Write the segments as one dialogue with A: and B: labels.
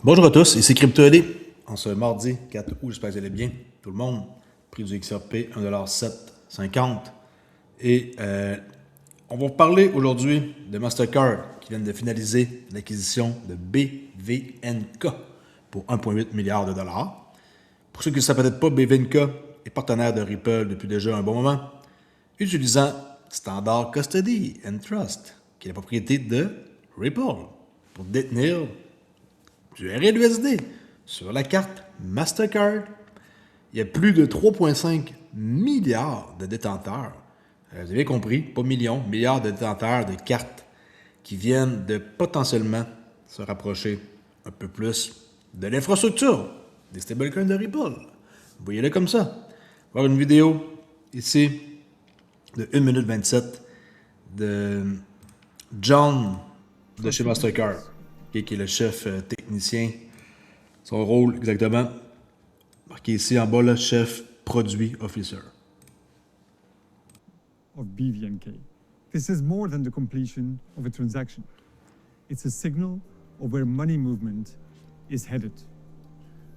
A: Bonjour à tous, ici CryptoAD. En ce mardi 4 août, j'espère que vous allez bien. Tout le monde, prix du XRP 1,750$. Et on va vous parler aujourd'hui de Mastercard qui viennent de finaliser l'acquisition de BVNK pour 1,8 milliard de dollars. Pour ceux qui ne le savent peut-être pas, BVNK est partenaire de Ripple depuis déjà un bon moment, utilisant Standard Custody and Trust, qui est la propriété de Ripple, pour détenir du RLUSD sur la carte Mastercard. Il y a plus de 3,5 milliards de détenteurs. Vous avez compris, pas millions, milliards de détenteurs de cartes qui viennent de potentiellement se rapprocher un peu plus de l'infrastructure des stablecoins de Ripple. Voyez-le comme ça. On va voir une vidéo ici de 1 minute 27 de John de chez Mastercard, qui est le chef technicien. Son rôle exactement, marqué ici en bas, le chef produit officer.
B: Of BVNK. This is more than the completion of a transaction. It's a signal of where money movement is headed.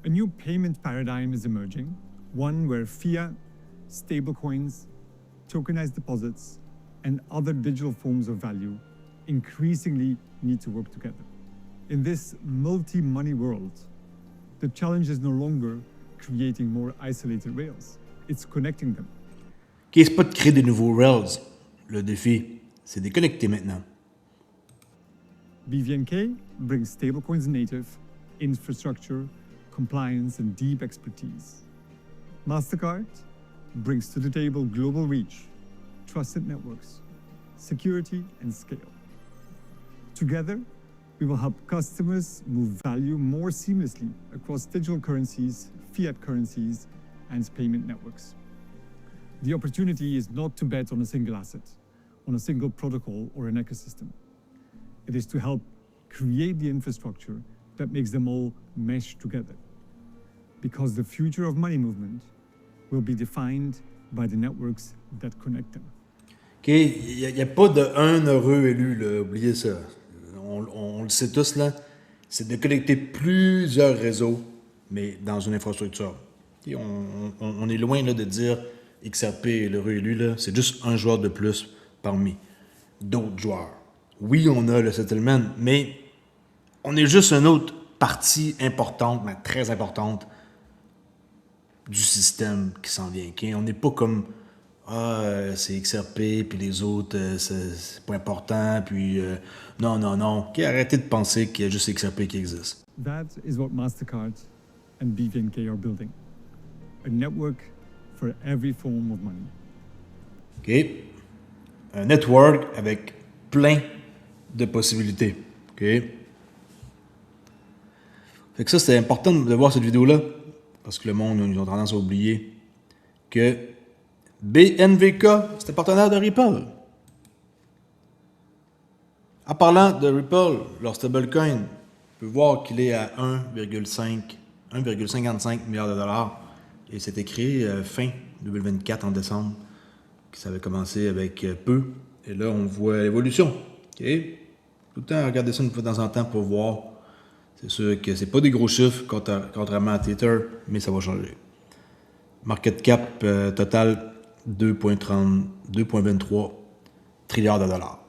B: A new payment paradigm is emerging, one where fiat, stablecoins, tokenized deposits, and other digital forms of value increasingly need to work together. In this multi-money world, the challenge is no longer creating more isolated rails, it's connecting them.
A: Qui n'est pas de créer de nouveaux rails. Le défi, c'est de les connecter maintenant.
B: BVNK brings stablecoins native, infrastructure, compliance, and deep expertise. Mastercard brings to the table global reach, trusted networks, security, and scale. Together, we will help customers move value more seamlessly across digital currencies, fiat currencies, and payment networks. The opportunity is not to bet on a single asset, on a single protocol or an ecosystem. It is to help create the infrastructure that makes them all mesh together. Because the future of money movement will be defined by the networks that connect them.
A: OK, il n'y a pas de un heureux élu, là. Oubliez ça. On le sait tous, là. C'est de connecter plusieurs réseaux, mais dans une infrastructure. Okay, on est loin là, de dire XRP est l'heureux élu, là. C'est juste un joueur de plus parmi d'autres joueurs. Oui, on a le settlement, mais on est juste une autre partie importante, mais très importante, du système qui s'en vient. Okay? On n'est pas comme c'est XRP, puis les autres, c'est pas important, puis non. Okay? Arrêtez de penser qu'il y a juste XRP qui existe.
B: That is what Mastercard and BVNK are building. A network for every form of money.
A: OK? Un network avec plein de possibilités. OK? Fait que ça, c'est important de voir cette vidéo-là, parce que le monde, ils ont tendance à oublier que BNVK, c'était partenaire de Ripple. En parlant de Ripple, leur stablecoin, on peut voir qu'il est à 1,55 milliard de dollars. Et c'était créé fin 2024, en décembre, que ça avait commencé avec peu. Et là, on voit l'évolution. Okay? Tout le temps, regardez ça une fois de temps en temps pour voir. C'est sûr que c'est pas des gros chiffres, contrairement à Tether, mais ça va changer. Market cap total 2,23 trilliards de dollars.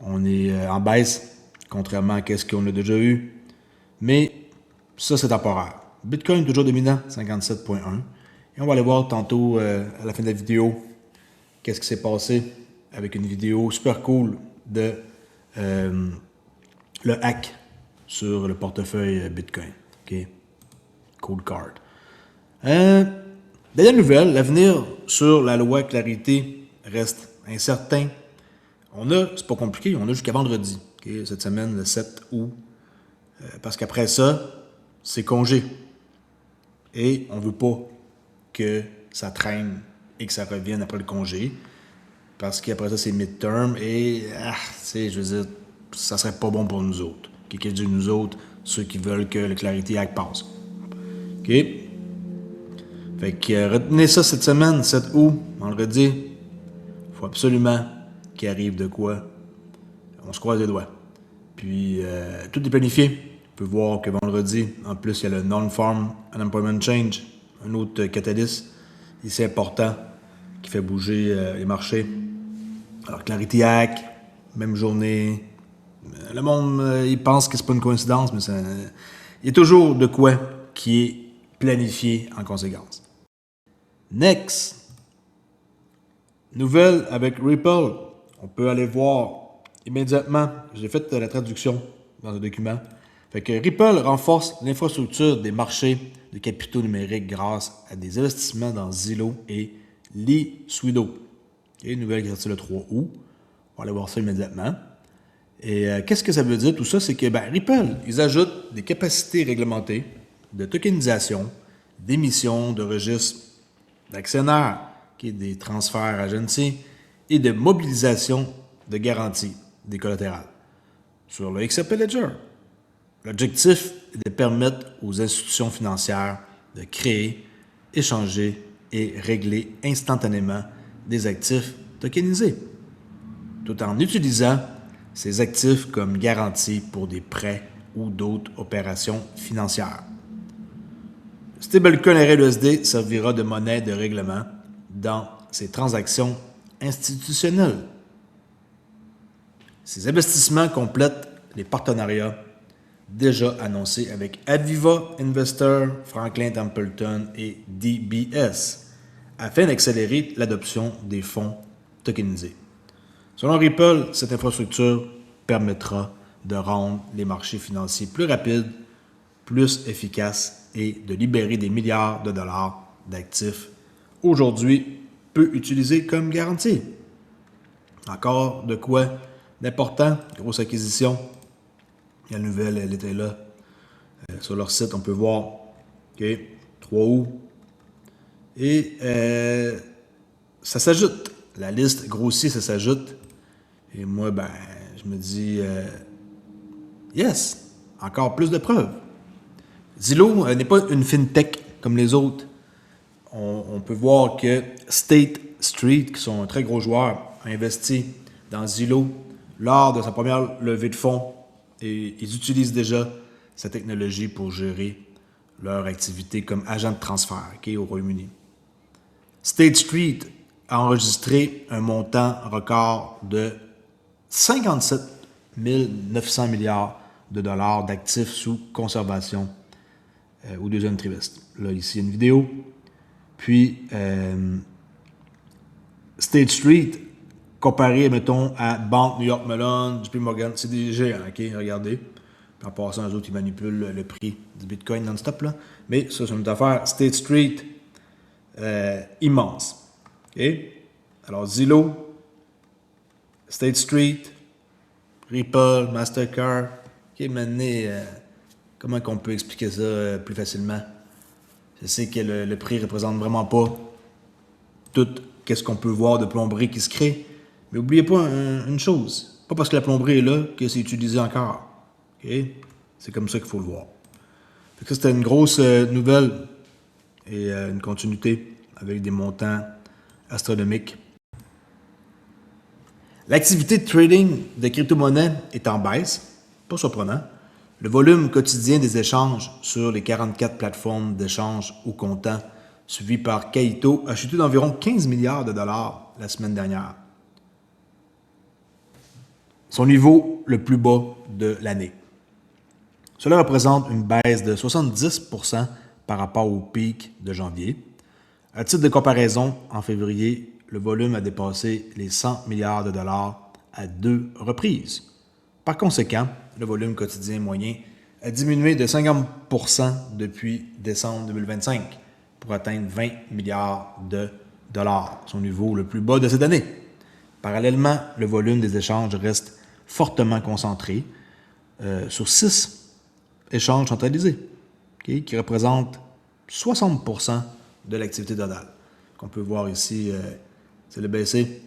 A: On est en baisse, contrairement à ce qu'on a déjà eu. Mais ça, c'est temporaire. Bitcoin toujours dominant, 57,1. Et on va aller voir tantôt, à la fin de la vidéo, qu'est-ce qui s'est passé avec une vidéo super cool de le hack sur le portefeuille Bitcoin. OK? Cold card. Dernière nouvelle, l'avenir sur la loi Clarité reste incertain. C'est pas compliqué, on a jusqu'à vendredi, okay? Cette semaine, le 7 août. Parce qu'après ça, c'est congé. Et on veut pas que ça traîne et que ça revienne après le congé. Parce qu'après ça, c'est midterm et, je veux dire, ça serait pas bon pour nous autres. Quelqu'un dit nous autres, ceux qui veulent que le Clarity Act passe. OK? Fait que retenez ça cette semaine, 7 août, vendredi. Il faut absolument qu'il arrive de quoi. On se croise les doigts. Puis, tout est planifié peut voir que vendredi, en plus, il y a le Non-Farm Unemployment Change, un autre catalyste ici important qui fait bouger les marchés. Alors, Clarity Act, même journée. Le monde, il pense que c'est pas une coïncidence, mais il y a toujours de quoi qui est planifié en conséquence. Next, nouvelle avec Ripple. On peut aller voir immédiatement. J'ai fait la traduction dans un document. Fait que Ripple renforce l'infrastructure des marchés de capitaux numériques grâce à des investissements dans Zillow et Li-Swido. Okay, nouvelle qui est sortie le 3 août. On va aller voir ça immédiatement. Et qu'est-ce que ça veut dire tout ça? C'est que Ripple, ils ajoutent des capacités réglementées de tokenisation, d'émission de registres d'actionnaires, des transferts agency et de mobilisation de garantie des collatérales sur le XRP Ledger. L'objectif est de permettre aux institutions financières de créer, échanger et régler instantanément des actifs tokenisés, tout en utilisant ces actifs comme garantie pour des prêts ou d'autres opérations financières. Le stablecoin RLUSD servira de monnaie de règlement dans ces transactions institutionnelles. Ces investissements complètent les partenariats déjà annoncés avec Aviva Investor, Franklin Templeton et DBS afin d'accélérer l'adoption des fonds tokenisés. Selon Ripple, cette infrastructure permettra de rendre les marchés financiers plus rapides, plus efficaces et de libérer des milliards de dollars d'actifs aujourd'hui peu utilisés comme garantie. Encore de quoi d'important, grosse acquisition. La nouvelle, elle était là. Sur leur site, on peut voir 3 août. Et ça s'ajoute. La liste grossit, ça s'ajoute. Et moi, je me dis, yes, encore plus de preuves. Zillow n'est pas une fintech comme les autres. On peut voir que State Street, qui sont un très gros joueur, a investi dans Zillow lors de sa première levée de fonds. Et ils utilisent déjà cette technologie pour gérer leur activité comme agent de transfert au Royaume-Uni. State Street a enregistré un montant record de 57 900 milliards de dollars d'actifs sous conservation au deuxième trimestre. Là, ici, une vidéo. Puis, State Street, comparé, mettons, à Banque New York Mellon, JP Morgan, c'est des géants, regardez. Puis en passant, eux autres, ils manipulent le prix du Bitcoin non-stop, là. Mais ça, c'est une autre affaire. State Street, immense. Alors, Zillow, State Street, Ripple, Mastercard. Maintenant, comment on peut expliquer ça plus facilement? Je sais que le prix ne représente vraiment pas tout ce qu'on peut voir de plomberie qui se crée. Mais n'oubliez pas une chose. Pas parce que la plomberie est là que c'est utilisé encore. C'est comme ça qu'il faut le voir. Fait que ça, c'était une grosse nouvelle et une continuité avec des montants astronomiques. L'activité de trading de crypto-monnaies est en baisse, pas surprenant. Le volume quotidien des échanges sur les 44 plateformes d'échange au comptant suivi par Kaito a chuté d'environ 15 milliards de dollars la semaine dernière. Son niveau le plus bas de l'année. Cela représente une baisse de 70% par rapport au pic de janvier. À titre de comparaison, en février, le volume a dépassé les 100 milliards de dollars à 2 reprises. Par conséquent, le volume quotidien moyen a diminué de 50% depuis décembre 2025 pour atteindre 20 milliards de dollars, son niveau le plus bas de cette année. Parallèlement, le volume des échanges reste fortement concentré sur 6 échanges centralisés, qui représentent 60% de l'activité totale. Qu'on peut voir ici, c'est le BC.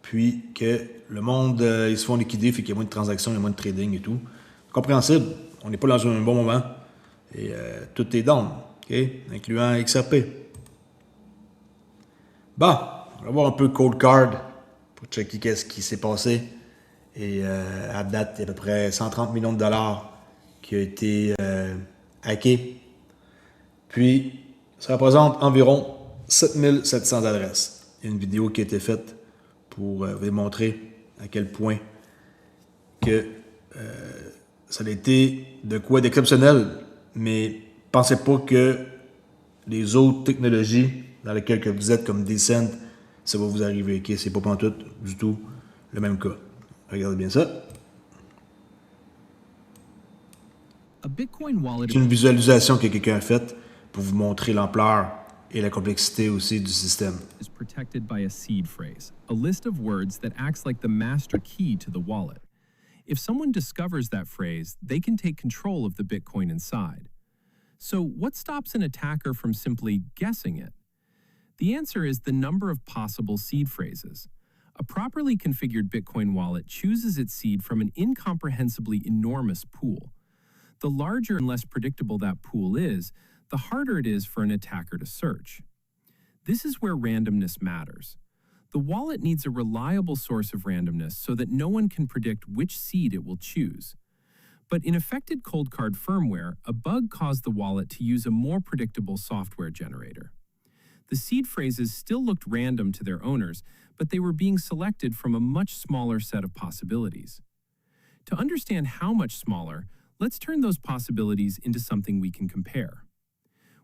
A: Puis que le monde, ils se font liquider, fait qu'il y a moins de transactions, il y a moins de trading et tout. Compréhensible, on n'est pas dans un bon moment. Et tout est down, incluant XRP. Bon, on va voir un peu Cold Card pour checker qu'est-ce qui s'est passé. Et à date, il y a à peu près 130 millions de dollars qui a été hacké. Puis, ça représente environ 7700 adresses. Il y a une vidéo qui a été faite pour vous démontrer à quel point que ça a été de quoi d'exceptionnel, mais pensez pas que les autres technologies dans lesquelles que vous êtes, comme Descent, ça va vous arriver. Okay? C'est pas pantoute du tout le même cas. Regardez bien ça. C'est une visualisation que quelqu'un a faite pour vous montrer l'ampleur et la complexité aussi du système.
C: Is protected by a seed phrase, a list of words that acts like the master key to the wallet. If someone discovers that phrase, they can take control of the Bitcoin inside. So, what stops an attacker from simply guessing it? The answer is the number of possible seed phrases. A properly configured Bitcoin wallet chooses its seed from an incomprehensibly enormous pool. The larger and less predictable that pool is, the harder it is for an attacker to search. This is where randomness matters. The wallet needs a reliable source of randomness so that no one can predict which seed it will choose. But in affected Coldcard firmware, a bug caused the wallet to use a more predictable software generator. The seed phrases still looked random to their owners, but they were being selected from a much smaller set of possibilities. To understand how much smaller, let's turn those possibilities into something we can compare.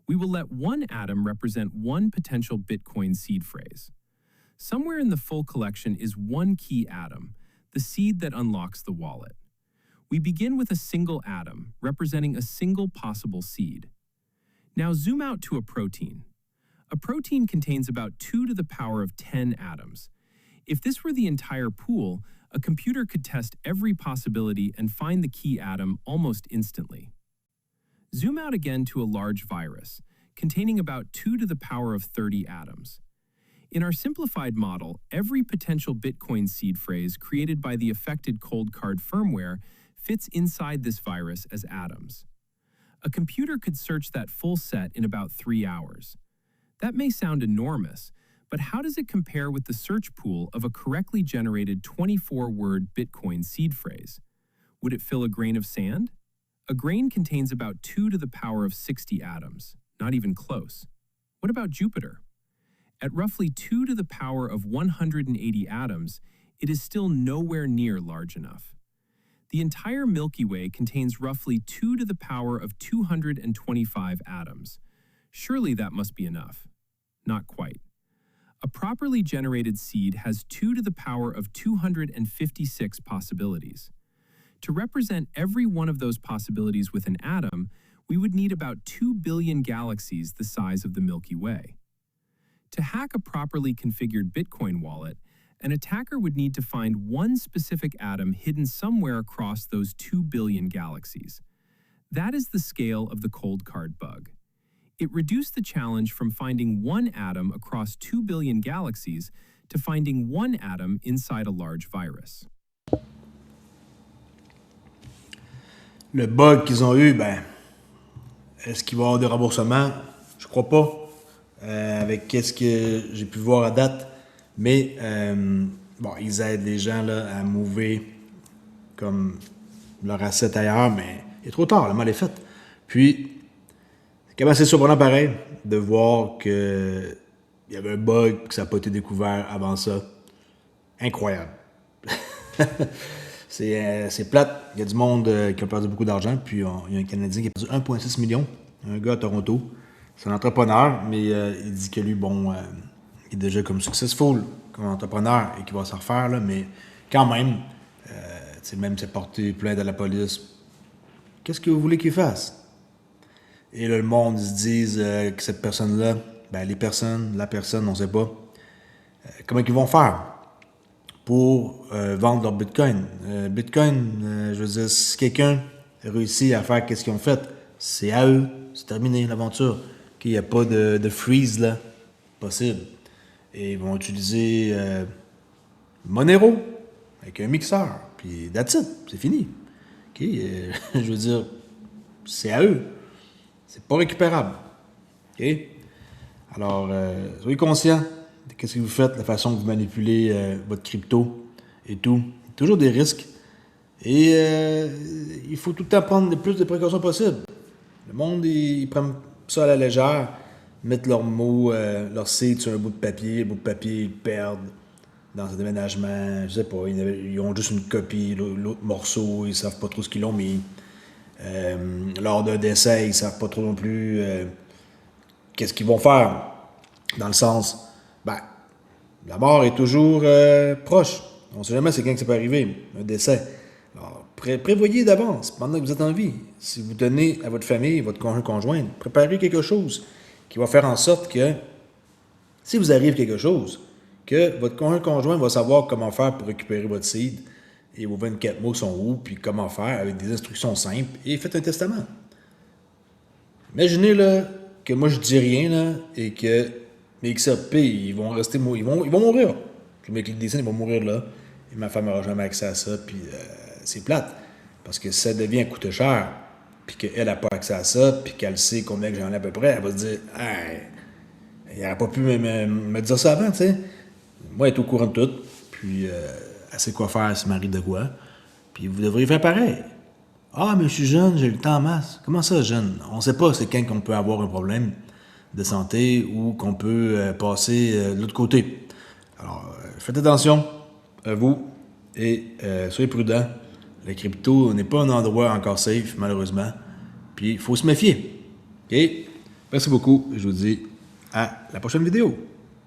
C: We will let one atom represent one potential Bitcoin seed phrase. Somewhere in the full collection is one key atom, the seed that unlocks the wallet. We begin with a single atom, representing a single possible seed. Now zoom out to a protein. A protein contains about 2 to the power of 10 atoms. If this were the entire pool, a computer could test every possibility and find the key atom almost instantly. Zoom out again to a large virus, containing about 2 to the power of 30 atoms. In our simplified model, every potential Bitcoin seed phrase created by the affected Coldcard firmware fits inside this virus as atoms. A computer could search that full set in about 3 hours. That may sound enormous, but how does it compare with the search pool of a correctly generated 24-word Bitcoin seed phrase? Would it fill a grain of sand? A grain contains about 2 to the power of 60 atoms, not even close. What about Jupiter? At roughly 2 to the power of 180 atoms, it is still nowhere near large enough. The entire Milky Way contains roughly 2 to the power of 225 atoms. Surely that must be enough. Not quite. A properly generated seed has 2 to the power of 256 possibilities. To represent every one of those possibilities with an atom, we would need about 2 billion galaxies the size of the Milky Way. To hack a properly configured Bitcoin wallet, an attacker would need to find one specific atom hidden somewhere across those 2 billion galaxies. That is the scale of the Coldcard bug. It reduced the challenge from finding one atom across 2 billion galaxies to finding one atom inside a large virus.
A: Le bug qu'ils ont eu, ben, est-ce qu'il va y avoir des remboursements? Je crois pas. Avec qu'est-ce que j'ai pu voir à date. Mais, bon, ils aident les gens là, à mouver comme leur asset ailleurs, mais il est trop tard, le mal est fait. Puis, c'est quand même assez surprenant pareil de voir qu'il y avait un bug, que ça n'a pas été découvert avant ça. Incroyable. C'est plate. Il y a du monde qui a perdu beaucoup d'argent. Puis il y a un Canadien qui a perdu 1,6 million. Un gars à Toronto. C'est un entrepreneur, mais il dit que lui, bon, il est déjà comme successful comme entrepreneur et qu'il va s'en refaire. Là, mais quand même, même s'est porté plainte à la police. Qu'est-ce que vous voulez qu'il fasse? Et là, le monde, ils se disent que cette personne-là, ben la personne, on ne sait pas. Comment ils vont faire pour vendre leur Bitcoin? Bitcoin, je veux dire, si quelqu'un réussit à faire qu'est-ce qu'ils ont fait, c'est à eux. C'est terminé, l'aventure. Il n'y a pas de freeze, là, possible. Et ils vont utiliser Monero avec un mixeur. Puis that's it, c'est fini. Okay? Je veux dire, c'est à eux. C'est pas récupérable. Okay? Alors, soyez conscients de ce que vous faites, la façon que vous manipulez votre crypto et tout. Toujours des risques. Et il faut tout le temps prendre le plus de précautions possible. Le monde, ils prennent ça à la légère, mettent leurs mots, leurs sites sur un bout de papier. Le bout de papier, ils le perdent dans ce déménagement. Je sais pas, ils ont juste une copie, l'autre morceau, ils savent pas trop ce qu'ils l'ont mis. Lors d'un décès, ils savent pas trop non plus qu'est-ce qu'ils vont faire. Dans le sens, ben, la mort est toujours proche. On ne sait jamais c'est quand que ça peut arriver, un décès. Alors, prévoyez d'avance, pendant que vous êtes en vie. Si vous donnez à votre famille, votre conjointe, préparez quelque chose qui va faire en sorte que, si vous arrive quelque chose, que votre conjoint va savoir comment faire pour récupérer votre seed et vos 24 mots sont où, puis comment faire avec des instructions simples, et faites un testament. Imaginez là, que moi je dis rien là, et que mes XRP, ils vont rester ils vont mourir. Mes clics des scènes, ils vont mourir là. Et ma femme n'aura jamais accès à ça, puis c'est plate. Parce que ça devient coûter cher, puis qu'elle n'a pas accès à ça, puis qu'elle sait combien que j'en ai à peu près, elle va se dire « Hey, il n'aurait pas pu me dire ça avant, tu sais. » Moi, elle est au courant de tout, puis elle sait quoi faire si m'arrive de quoi. Puis vous devriez faire pareil. Ah, mais je suis jeune, j'ai le temps en masse. Comment ça, jeune? On ne sait pas c'est quand qu'on peut avoir un problème de santé ou qu'on peut passer de l'autre côté. Alors, faites attention à vous et soyez prudents. La crypto n'est pas un endroit encore safe, malheureusement. Puis, il faut se méfier. OK? Merci beaucoup. Je vous dis à la prochaine vidéo.